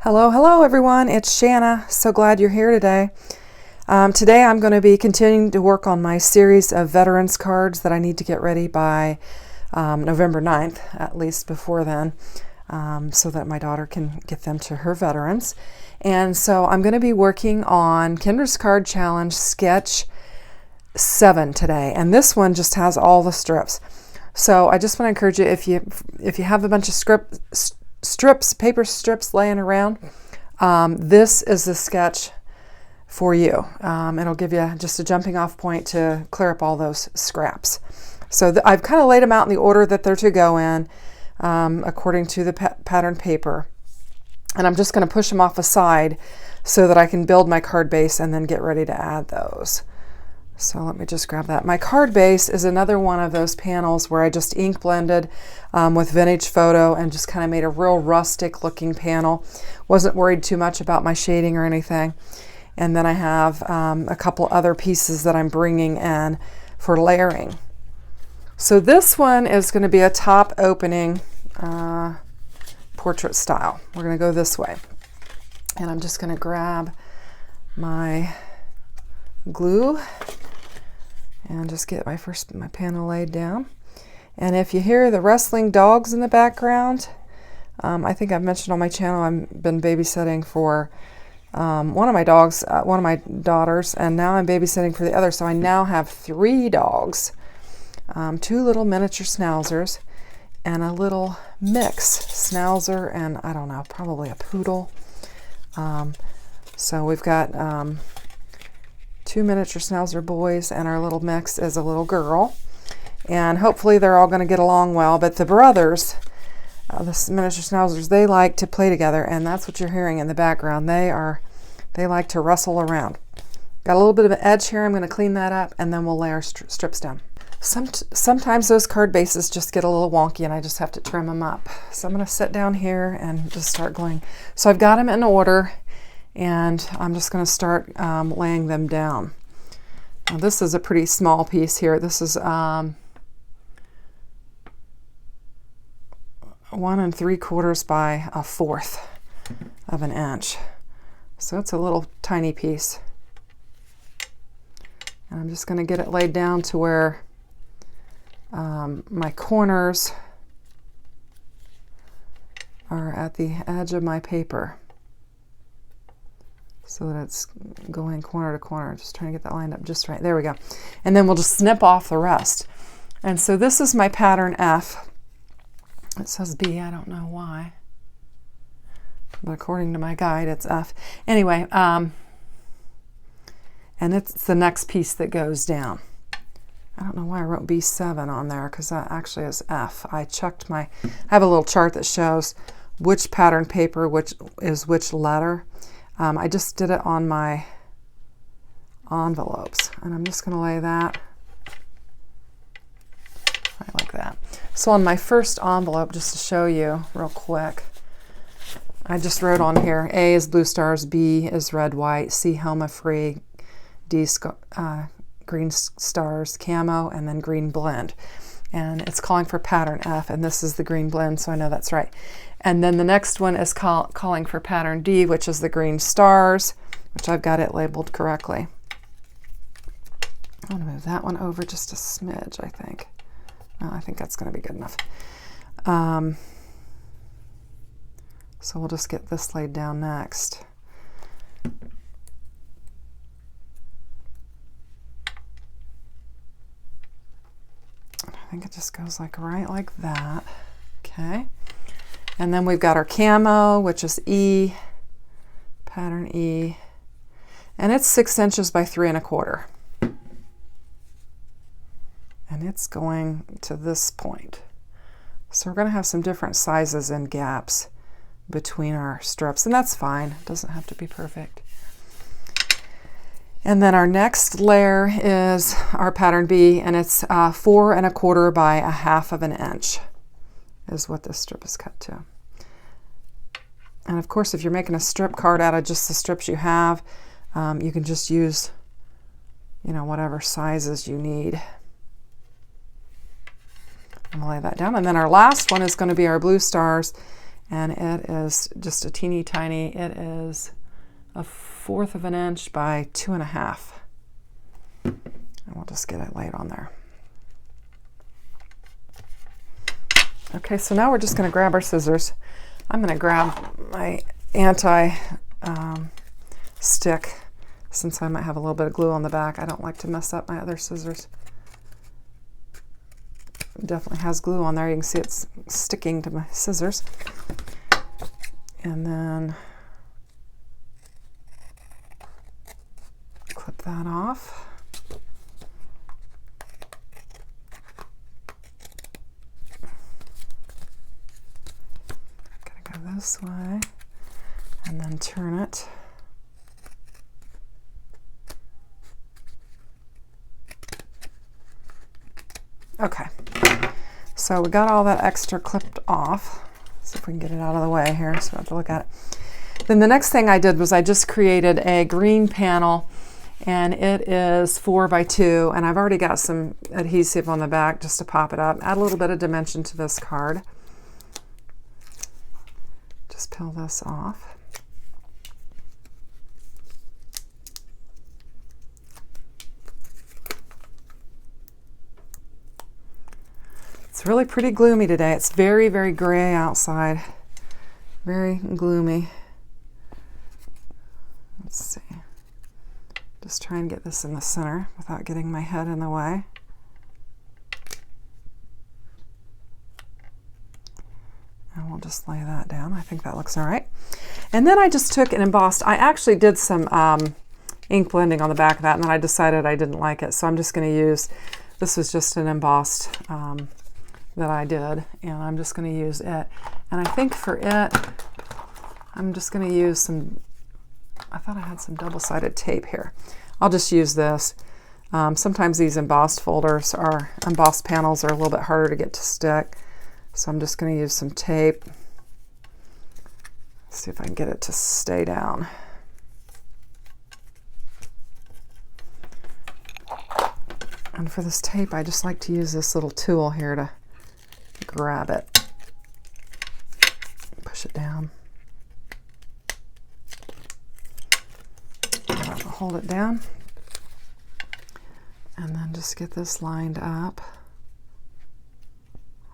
Hello, hello everyone, it's Shanna. So glad you're here today. Today I'm going to be continuing to work on my series of veterans cards that I need to get ready by November 9th, at least before then, so that my daughter can get them to her veterans. And so I'm going to be working on Kendra's Card Challenge Sketch 7 today, and this one just has all the strips. So I just want to encourage you, if you have a bunch of paper strips laying around, this is the sketch for you. It'll give you just a jumping off point to clear up all those scraps. So I've kind of laid them out in the order that they're to go in, according to the pattern paper. And I'm just going to push them off aside so that I can build my card base and then get ready to add those. So let me just grab that. My card base is another one of those panels where I just ink blended with vintage photo and just kind of made a real rustic looking panel. Wasn't worried too much about my shading or anything. And then I have a couple other pieces that I'm bringing in for layering. So this one is going to be a top opening portrait style. We're going to go this way. And I'm just going to grab my glue and just get my panel laid down. And if you hear the rustling dogs in the background, I think I've mentioned on my channel I've been babysitting for one of my dogs, one of my daughters, and now I'm babysitting for the other. So I now have 3 dogs, 2 little miniature schnauzers, and a little mix schnauzer and I don't know, probably a poodle. So we've got 2 miniature schnauzer boys, and our little mix is a little girl. And hopefully they're all going to get along well. But the brothers, the miniature schnauzers, they like to play together, and that's what you're hearing in the background. They like to rustle around. Got a little bit of an edge here. I'm going to clean that up, and then we'll lay our strips down. Sometimes those card bases just get a little wonky, and I just have to trim them up. So I'm going to sit down here and just start going. So I've got them in order, and I'm just going to start laying them down. Now this is a pretty small piece here. This is 1 3/4 by 1/4 of an inch. So it's a little tiny piece. And I'm just going to get it laid down to where my corners are at the edge of my paper, so that it's going corner to corner. Just trying to get that lined up just right. There we go. And then we'll just snip off the rest. And so this is my pattern F. It says B, I don't know why. But according to my guide, it's F. Anyway, and it's the next piece that goes down. I don't know why I wrote B7 on there, because that actually is F. I have a little chart that shows which pattern paper, which letter. I just did it on my envelopes, and I'm just going to lay that right like that. So on my first envelope, just to show you real quick, I just wrote on here, A is blue stars, B is red, white, C Helma free, D green stars, camo, and then green blend. And it's calling for pattern F, and this is the green blend, so I know that's right. And then the next one is calling for pattern D, which is the green stars, which I've got it labeled correctly. I'm going to move that one over just a smidge, I think. No, I think that's going to be good enough. So we'll just get this laid down next. I think it just goes right like that. Okay. And then we've got our camo, which is E, pattern E, and it's 6 inches by 3 1/4. And it's going to this point. So we're going to have some different sizes and gaps between our strips, and that's fine. It doesn't have to be perfect. And then our next layer is our pattern B, and it's 4 1/4 by 1/2 inch is what this strip is cut to. And of course, if you're making a strip card out of just the strips you have, you can just use, whatever sizes you need. I'm gonna lay that down. And then our last one is going to be our blue stars, and it is just a teeny tiny, it is 1/4 of an inch by 2.5. And we'll just get it laid on there. Okay, so now we're just going to grab our scissors. I'm going to grab my anti-stick since I might have a little bit of glue on the back. I don't like to mess up my other scissors. It definitely has glue on there. You can see it's sticking to my scissors. And then clip that off. Gotta go this way and then turn it. Okay, so we got all that extra clipped off. See if we can get it out of the way here so I don't have to look at it. Then the next thing I did was I just created a green panel, and it is 4 by 2, and I've already got some adhesive on the back just to pop it up. Add a little bit of dimension to this card. Just peel this off. It's really pretty gloomy today. It's very, very gray outside. Very gloomy. Let's see. Just try and get this in the center without getting my head in the way. And we'll just lay that down. I think that looks all right. And then I just took and embossed. I actually did some ink blending on the back of that, and then I decided I didn't like it. So I'm just going to use, this was just an embossed that I did, and I'm just going to use it. And I think for it, I'm just going to use some, I thought I had some double-sided tape here. I'll just use this. Sometimes these embossed panels are a little bit harder to get to stick. So I'm just going to use some tape. See if I can get it to stay down. And for this tape, I just like to use this little tool here to grab it, push it down, hold it down, and then just get this lined up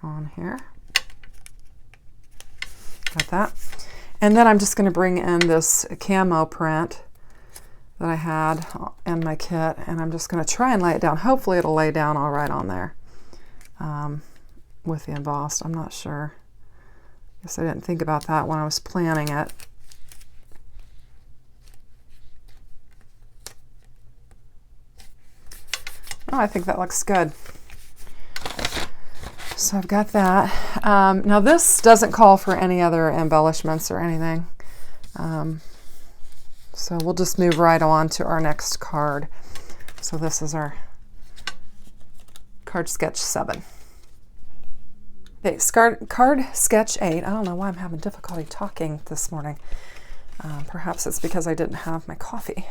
on here. Got that. And then I'm just going to bring in this camo print that I had in my kit, and I'm just going to try and lay it down. Hopefully it'll lay down all right on there. With the embossed, I'm not sure. Guess I didn't think about that when I was planning it. Oh, I think that looks good. So I've got that. Now this doesn't call for any other embellishments or anything. So we'll just move right on to our next card. So this is our card sketch 7. Okay, card sketch 8. I don't know why I'm having difficulty talking this morning. Perhaps it's because I didn't have my coffee.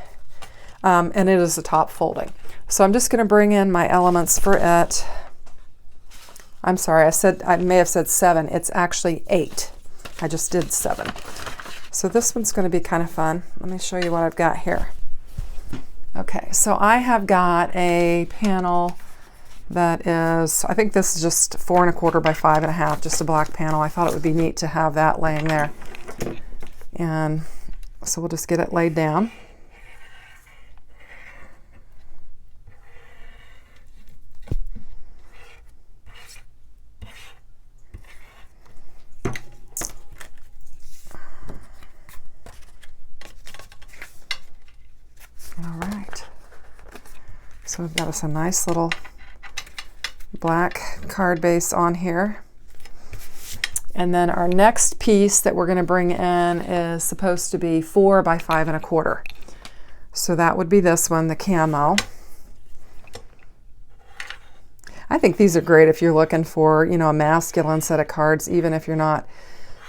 And it is a top folding. So I'm just going to bring in my elements for it. I'm sorry, I may have said 7. It's actually 8. I just did 7. So this one's going to be kind of fun. Let me show you what I've got here. Okay, so I have got a panel that is, I think this is just 4 1/4 by 5 1/2, just a black panel. I thought it would be neat to have that laying there. And so we'll just get it laid down. All right. So we've got us a nice little black card base on here. And then our next piece that we're going to bring in is supposed to be 4 by 5 1/4. So that would be this one, the camo. I think these are great if you're looking for, you know, a masculine set of cards, even if you're not,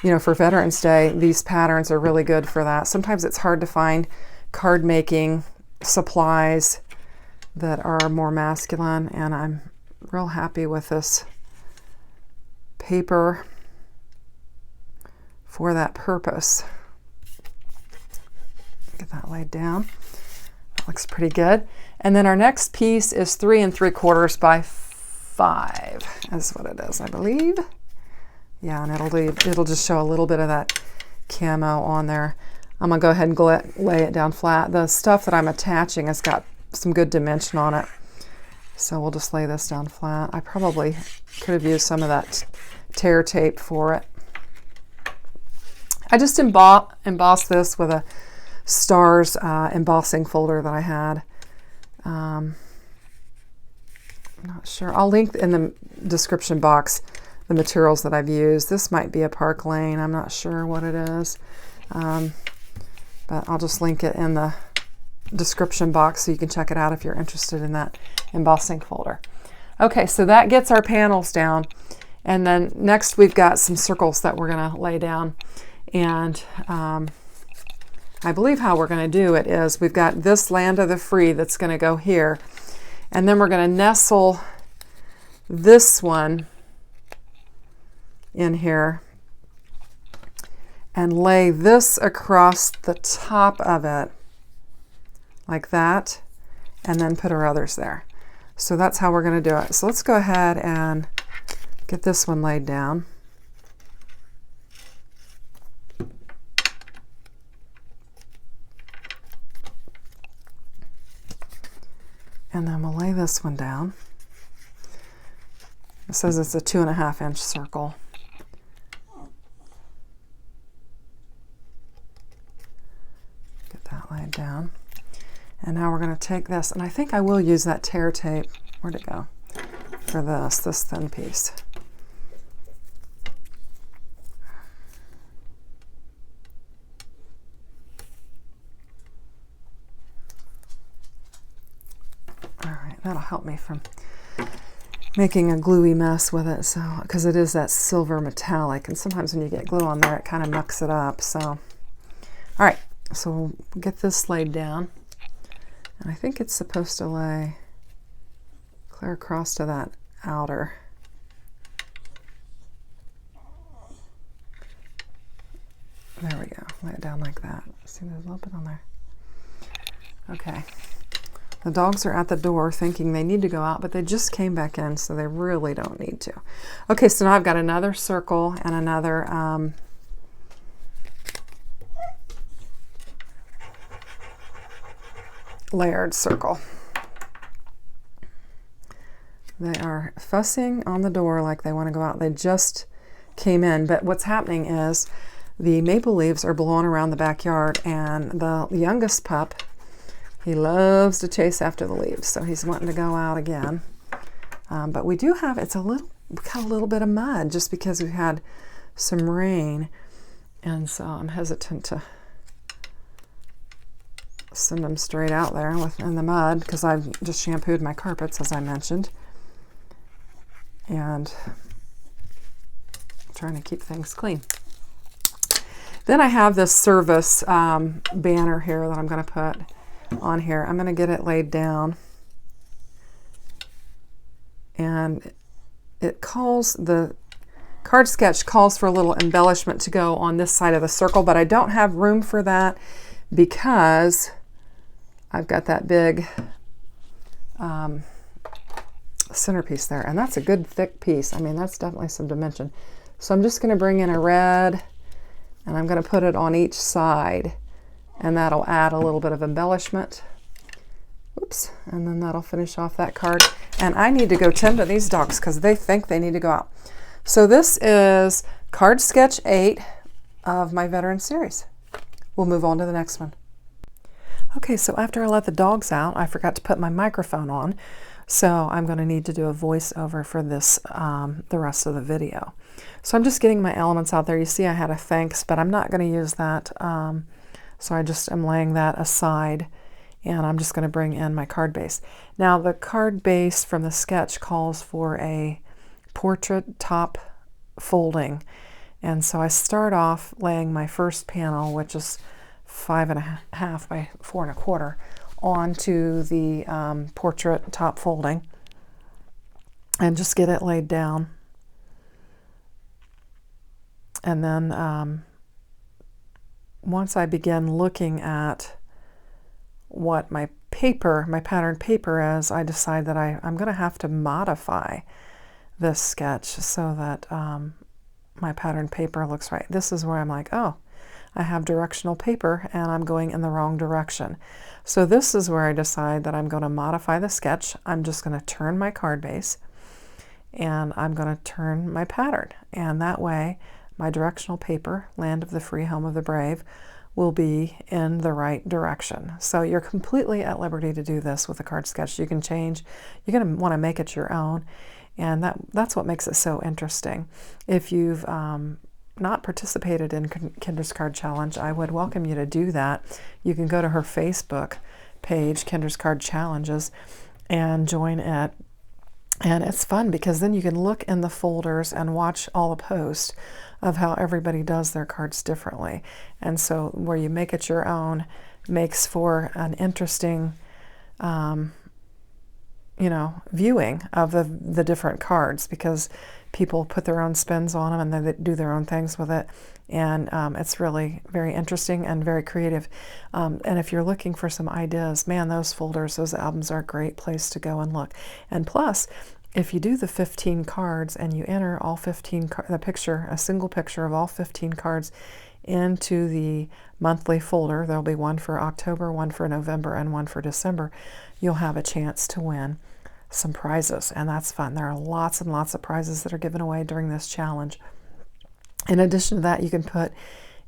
you know, for Veterans Day, these patterns are really good for that. Sometimes it's hard to find card making supplies that are more masculine, and I'm real happy with this paper for that purpose. Get that laid down. That looks pretty good. And then our next piece is 3 3/4 by 5. That's what it is, I believe. Yeah, and it'll just show a little bit of that camo on there. I'm gonna go ahead and lay it down flat. The stuff that I'm attaching has got some good dimension on it, so we'll just lay this down flat. I probably could have used some of that tear tape for it. I just embossed this with a Stars embossing folder that I had. I'm not sure. I'll link in the description box the materials that I've used. This might be a Park Lane. I'm not sure what it is. But I'll just link it in the description box so you can check it out if you're interested in that embossing folder. Okay, so that gets our panels down. And then next we've got some circles that we're going to lay down. And I believe how we're going to do it is we've got this Land of the Free that's going to go here. And then we're going to nestle this one in here and lay this across the top of it like that, and then put our others there. So that's how we're going to do it. So let's go ahead and get this one laid down. And then we'll lay this one down. It says it's a 2.5 inch circle. Get that laid down. And now we're going to take this, and I think I will use that tear tape. Where'd it go? For this thin piece. That'll help me from making a gluey mess with it, so because it is that silver metallic, and sometimes when you get glue on there it kind of mucks it up. So all right, so we'll get this laid down, and I think it's supposed to lay clear across to that outer. There we go. Lay it down like that. See, there's a little bit on there. Okay. The dogs are at the door thinking they need to go out, but they just came back in, so they really don't need to. Okay, so now I've got another circle and another layered circle. They are fussing on the door like they want to go out. They just came in, but what's happening is the maple leaves are blowing around the backyard, and the youngest pup, he loves to chase after the leaves, so he's wanting to go out again. But we do have, we got a little bit of mud just because we had some rain, and so I'm hesitant to send them straight out there in the mud because I've just shampooed my carpets, as I mentioned, and trying to keep things clean. Then I have this service banner here that I'm going to put on here. I'm going to get it laid down, and the card sketch calls for a little embellishment to go on this side of the circle, but I don't have room for that because I've got that big centerpiece there, and that's a good thick piece. I mean, that's definitely some dimension. So I'm just going to bring in a red, and I'm going to put it on each side, and that'll add a little bit of embellishment. Oops, and then that'll finish off that card. And I need to go tend to these dogs because they think they need to go out. So this is card sketch 8 of my veteran series. We'll move on to the next one. Okay, so after I let the dogs out, I forgot to put my microphone on. So I'm going to need to do a voiceover for this, the rest of the video. So I'm just getting my elements out there. You see I had a thanks, but I'm not going to use that. So I just am laying that aside, and I'm just going to bring in my card base. Now the card base from the sketch calls for a portrait top folding, and so I start off laying my first panel, which is 5.5 by 4 1/4, onto the portrait top folding, and just get it laid down. And then once I begin looking at what my paper, my pattern paper is, I decide that I'm going to have to modify this sketch so that my pattern paper looks right. This is where I'm like, oh, I have directional paper and I'm going in the wrong direction. So this is where I decide that I'm going to modify the sketch. I'm just going to turn my card base and I'm going to turn my pattern. And that way my directional paper, Land of the Free, Home of the Brave, will be in the right direction. So you're completely at liberty to do this with a card sketch. You can change, you're going to want to make it your own. And that's what makes it so interesting. If you've not participated in Kendra's Card Challenge, I would welcome you to do that. You can go to her Facebook page, Kendra's Card Challenges, and join it. And it's fun because then you can look in the folders and watch all the posts of how everybody does their cards differently. And so where you make it your own makes for an interesting viewing of the different cards, because people put their own spins on them and then they do their own things with it. And it's really very interesting and very creative. And if you're looking for some ideas, man, those folders, those albums are a great place to go and look. And plus, if you do the 15 cards and you enter all 15 a single picture of all 15 cards into the monthly folder, there'll be one for October, one for November, and one for December, you'll have a chance to win some prizes, and that's fun. There are lots and lots of prizes that are given away during this challenge. In addition to that, you can put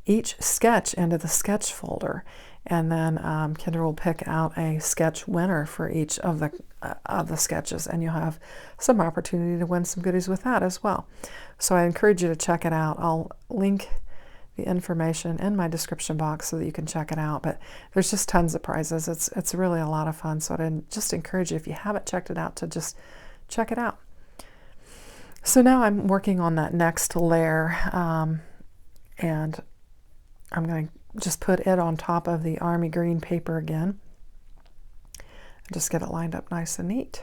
each sketch into the sketch folder, and then Kendra will pick out a sketch winner for each of the sketches, and you'll have some opportunity to win some goodies with that as well. So I encourage you to check it out. I'll link the information in my description box so that you can check it out, but there's just tons of prizes. It's really a lot of fun, so I'd just encourage you, if you haven't checked it out, to just check it out. So now I'm working on that next layer, and I'm going to just put it on top of the army green paper again. Just get it lined up nice and neat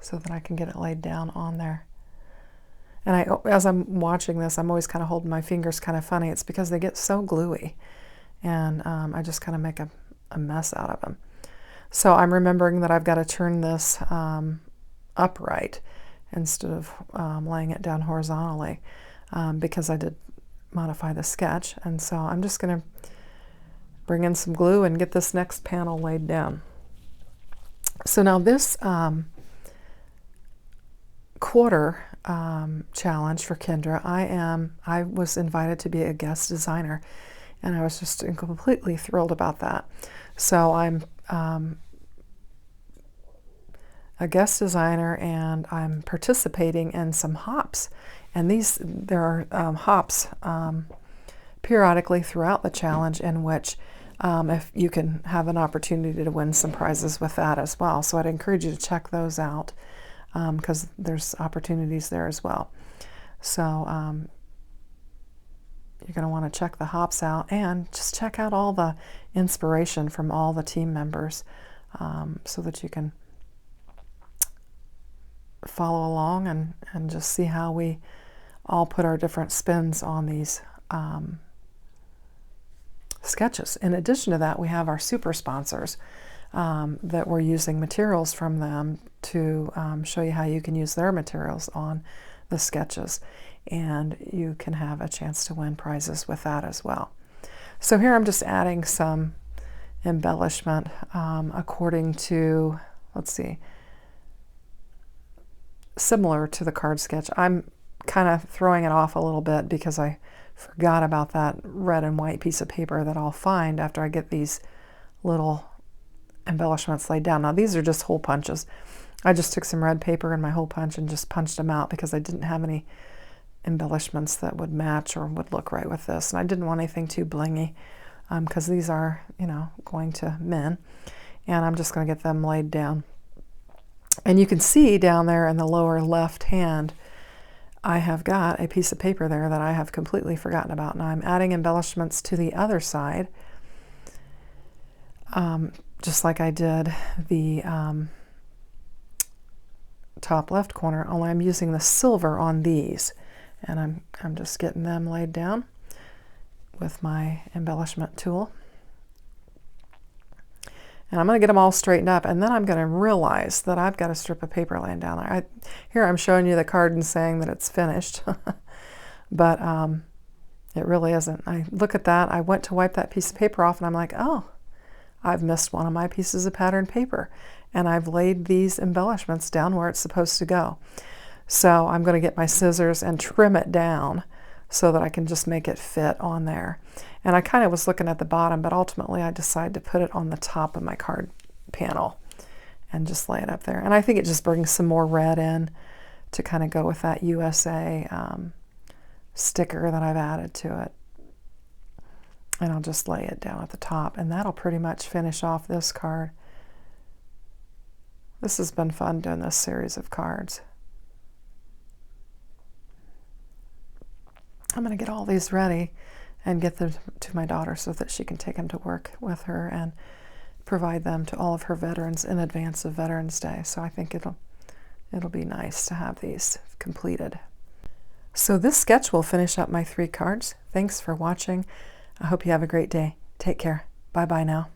so that I can get it laid down on there. And as I'm watching this, I'm always kind of holding my fingers kind of funny. It's because they get so gluey, and I just kind of make a mess out of them. So I'm remembering that I've got to turn this upright instead of laying it down horizontally, because I did modify the sketch. And so I'm just going to bring in some glue and get this next panel laid down. So now this quarter challenge for Kendra, I was invited to be a guest designer, and I was just completely thrilled about that. So I'm a guest designer, and I'm participating in some hops, and there are hops periodically throughout the challenge in which if you can have an opportunity to win some prizes with that as well. So I'd encourage you to check those out, because there's opportunities there as well. So you're going to want to check the hops out and just check out all the inspiration from all the team members, so that you can follow along and just see how we all put our different spins on these sketches. In addition to that, we have our super sponsors that we're using materials from them to show you how you can use their materials on the sketches, and you can have a chance to win prizes with that as well. So here I'm just adding some embellishment according to, let's see, similar to the card sketch. I'm kind of throwing it off a little bit because I forgot about that red and white piece of paper that I'll find after I get these little embellishments laid down. Now these are just hole punches. I just took some red paper in my hole punch and just punched them out because I didn't have any embellishments that would match or would look right with this, and I didn't want anything too blingy, because these are, going to men, and I'm just going to get them laid down. And you can see down there in the lower left hand, I have got a piece of paper there that I have completely forgotten about. Now I'm adding embellishments to the other side, just like I did the top left corner, only I'm using the silver on these, and I'm just getting them laid down. with my embellishment tool. And I'm going to get them all straightened up, and then I'm going to realize that I've got a strip of paper laying down there. Here I'm showing you the card and saying that it's finished, but it really isn't. I look at that, I went to wipe that piece of paper off, and I'm like, oh, I've missed one of my pieces of patterned paper, and I've laid these embellishments down where it's supposed to go. So I'm going to get my scissors and trim it down so that I can just make it fit on there. And I kind of was looking at the bottom, but ultimately I decided to put it on the top of my card panel and just lay it up there. And I think it just brings some more red in to kind of go with that USA sticker that I've added to it. And I'll just lay it down at the top, and that'll pretty much finish off this card. This has been fun doing this series of cards. I'm going to get all these ready and get them to my daughter so that she can take them to work with her and provide them to all of her veterans in advance of Veterans Day. So I think it'll be nice to have these completed. So this sketch will finish up my 3 cards. Thanks for watching. I hope you have a great day. Take care. Bye-bye now.